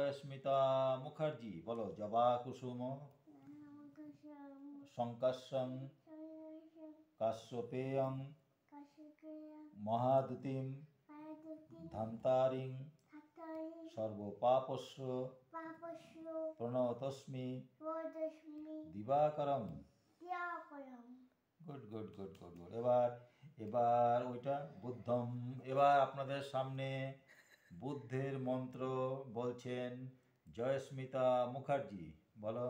জয়স্মিতা মুখার্জি বলো। জবা কুসুম শঙ্কাশং কাশ্যপেয়ং মহাদুতিম ধান্তারিং সর্বপাপস্য প্রণতস্মি দিবাকরম। Good good good good good. এবার ওইটা বুদ্ধম। এবার আপনাদের সামনে বুদ্ধের মন্ত্র বলছেন জয়স্মিতা মুখার্জি বলো।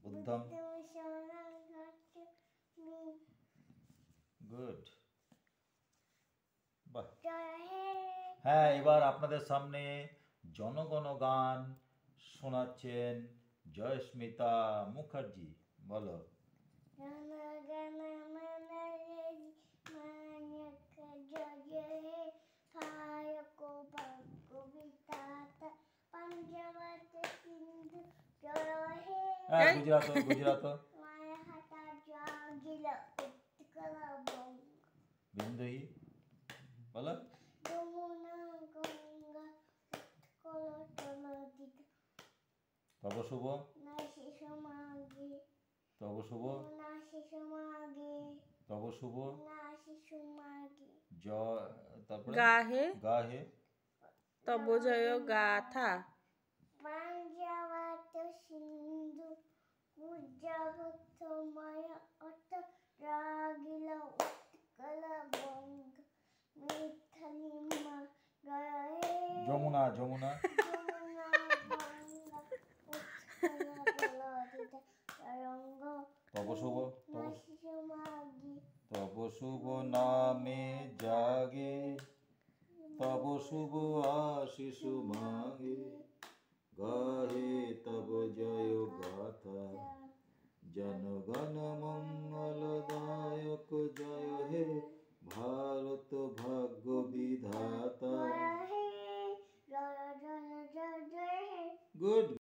বুদ্ধম। গুড। বাহ। হ্যাঁ, এবার আপনাদের সামনে জনগণ গান শোনাচ্ছেন জয়স্মিতা মুখার্জি বলো। হ্যাঁ, গুজরাট গুজরাট বিন্দুই বলো। তব শুভ তব শুভ তব শুভ জয় তারপরে গাহে গাহে তব জয় গাথা পাঞ্জাবাত সিন্ধু কুজাভতময় অত রাগিল উৎকল বঙ্গ মিথালিমা গায়ে যমুনা যমুনা তব শুভ তব শুভ নামে জাগে তব শুভ আশিস মাগে গাহে তব জয় গাথা জনগণ মঙ্গলদায়ক জয় হে ভারত ভাগ্য বিধাতা। গুড।